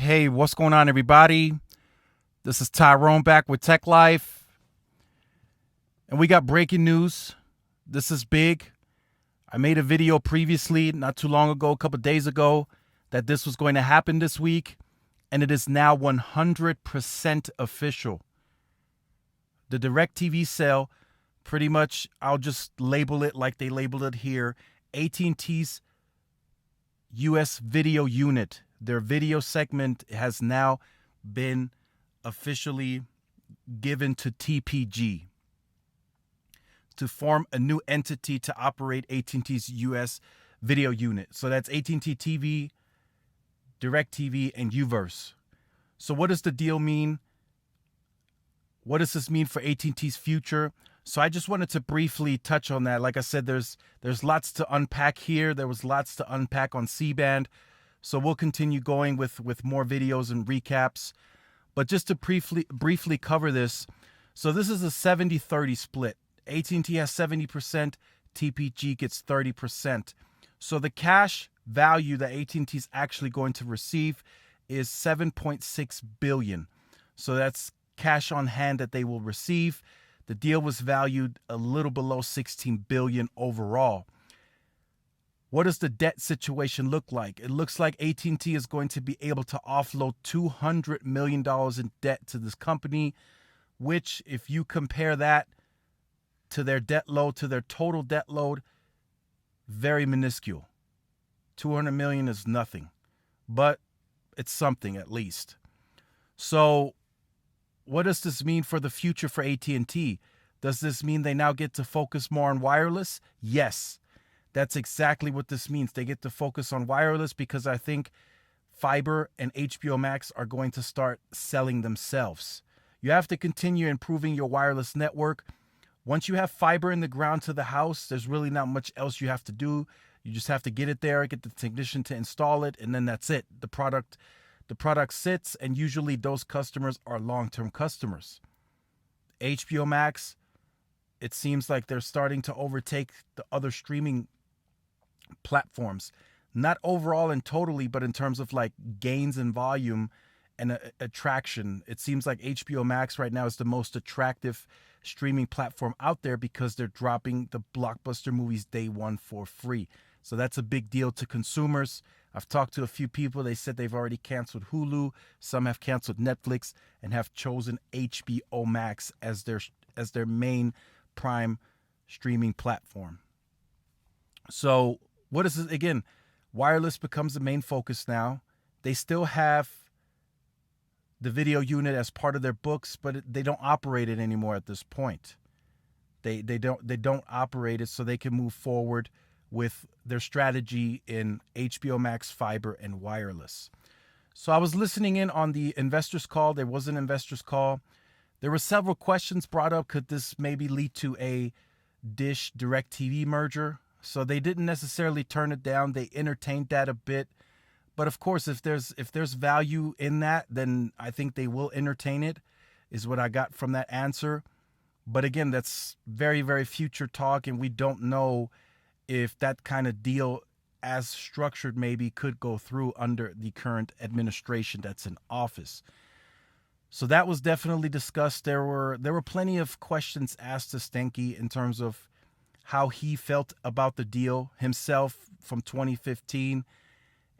Hey, what's going on, everybody? This is Tyrone back with Tech Life. And we got breaking news. This is big. I made a video previously, not too long ago, a couple days ago, that this was going to happen this week. And it is now 100% official. The DirecTV sale, pretty much, I'll just label it like they labeled it here. At&T's U.S. video unit. Their video segment has now been officially given to TPG to form a new entity to operate At&T's U.S. video unit. So that's At&T TV, DirecTV, and Uverse. So what does the deal mean? What does this mean for At&T's future? So I just wanted to briefly touch on that. Like I said, there's lots to unpack here. There was lots to unpack on C-band. So we'll continue going with more videos and recaps. But just to briefly cover this, so this is a 70-30 split. At&T has 70%, TPG gets 30%. So the cash value that At&T is actually going to receive is $7.6 billion. So that's cash on hand that they will receive. The deal was valued a little below $16 billion overall. What does the debt situation look like? It looks like At&T is going to be able to offload $200 million in debt to this company, which, if you compare that to their debt load, to their total debt load, very minuscule. $200 million is nothing, but it's something at least. So what does this mean for the future for At&T? Does this mean they now get to focus more on wireless? Yes. That's exactly what this means. They get to focus on wireless because I think fiber and HBO Max are going to start selling themselves. You have to continue improving your wireless network. Once you have fiber in the ground to the house, there's really not much else you have to do. You just have to get it there, get the technician to install it, and then that's it. The product sits, and usually those customers are long-term customers. HBO Max, it seems like they're starting to overtake the other streaming platforms, not overall and totally, but in terms of like gains in volume and attraction. It seems like HBO Max right now is the most attractive streaming platform out there because they're dropping the blockbuster movies day one for free. So that's a big deal to consumers. I've talked to a few people. They said they've already canceled Hulu. Some have canceled Netflix and have chosen HBO Max as their main prime streaming platform. So what is it? Again, wireless becomes the main focus now. They still have the video unit as part of their books, but they don't operate it anymore at this point. They don't operate it, so they can move forward with their strategy in HBO Max, fiber, and wireless. So I was listening in on the investors call. There was an investors call. There were several questions brought up. Could this maybe lead to a Dish DirecTV merger? So they didn't necessarily turn it down. They entertained that a bit. But of course, if there's value in that, then I think they will entertain it, is what I got from that answer. But again, that's very, very future talk, and we don't know if that kind of deal as structured maybe could go through under the current administration that's in office. So that was definitely discussed. There were plenty of questions asked to Stenke in terms of how he felt about the deal himself from 2015.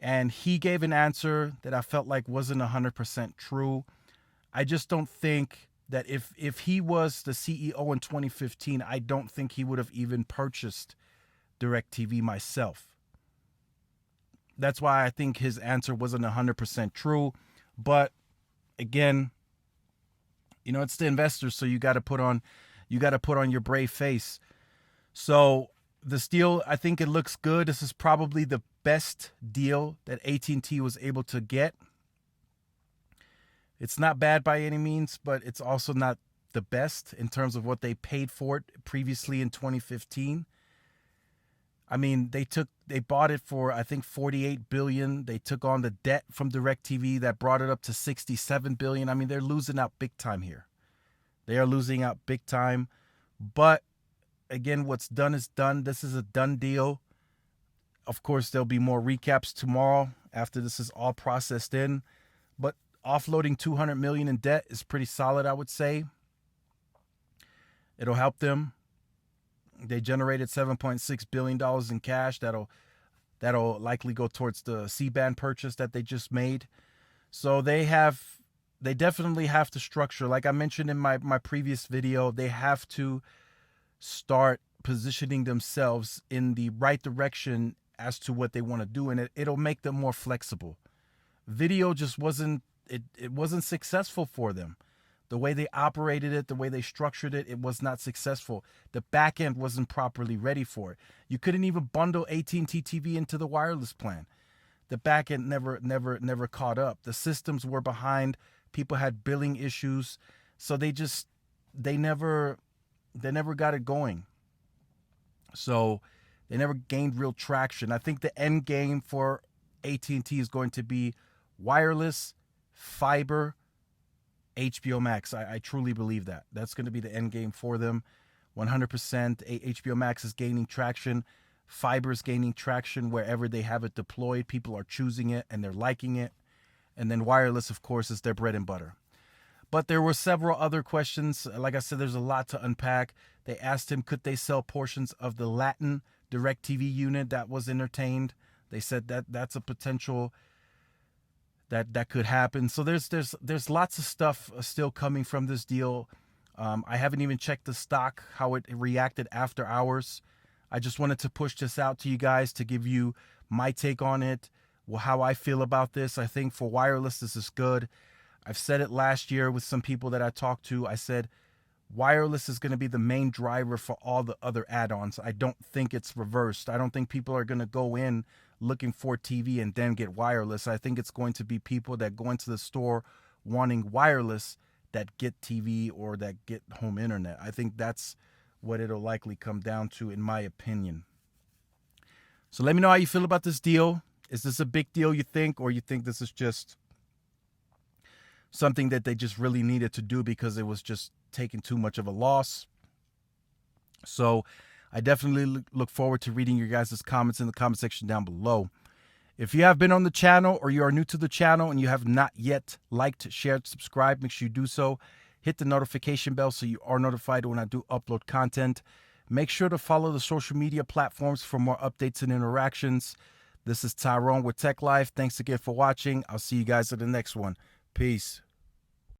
And he gave an answer that I felt like wasn't 100% true. I just don't think that if he was the CEO in 2015, I don't think he would have even purchased DirecTV myself. That's why I think his answer wasn't 100% true. But again, it's the investors, so you got to put on your brave face. So this deal, I think it looks good. This is probably the best deal that At&T was able to get. It's not bad by any means, but it's also not the best in terms of what they paid for it previously in 2015. I mean, they bought it for, I think, $48 billion. They took on the debt from DirecTV that brought it up to $67 billion. I mean, they're losing out big time here. They are losing out big time. But again, what's done is done. This is a done deal. Of course, there'll be more recaps tomorrow after this is all processed in. But offloading $200 million in debt is pretty solid, I would say. It'll help them. They generated $7.6 billion in cash. That'll likely go towards the C-band purchase that they just made. So they definitely have to structure. Like I mentioned in my previous video, they have to start positioning themselves in the right direction as to what they want to do, and it'll make them more flexible. Video just wasn't successful for them. The way they operated it, the way they structured it, it was not successful. The back end wasn't properly ready for it. You couldn't even bundle AT&T TV into the wireless plan. The back end never caught up. The systems were behind. People had billing issues, so they never got it going. So they never gained real traction. I think the end game for AT&T is going to be wireless, fiber, HBO Max. I truly believe that. That's going to be the end game for them. 100%. HBO Max is gaining traction. Fiber is gaining traction wherever they have it deployed. People are choosing it and they're liking it. And then wireless, of course, is their bread and butter. But there were several other questions. Like I said, there's a lot to unpack. They asked him, could they sell portions of the Latin DirecTV unit? That was entertained. They said that's a potential that could happen. So there's lots of stuff still coming from this deal. I haven't even checked the stock, how it reacted after hours. I just wanted to push this out to you guys to give you my take on it, well, how I feel about this. I think for wireless, this is good. I've said it last year with some people that I talked to. I said wireless is going to be the main driver for all the other add-ons. I don't think it's reversed. I don't think people are going to go in looking for TV and then get wireless. I think it's going to be people that go into the store wanting wireless that get TV or that get home internet. I think that's what it'll likely come down to, in my opinion. So let me know how you feel about this deal. Is this a big deal, you think, or you think this is just something that they just really needed to do because it was just taking too much of a loss? So I definitely look forward to reading your guys' comments in the comment section down below. If you have been on the channel or you are new to the channel and you have not yet liked, shared, subscribed, make sure you do so. Hit the notification bell so you are notified when I do upload content. Make sure to follow the social media platforms for more updates and interactions. This is Tyrone with Tech Life. Thanks again for watching. I'll see you guys in the next one. Peace.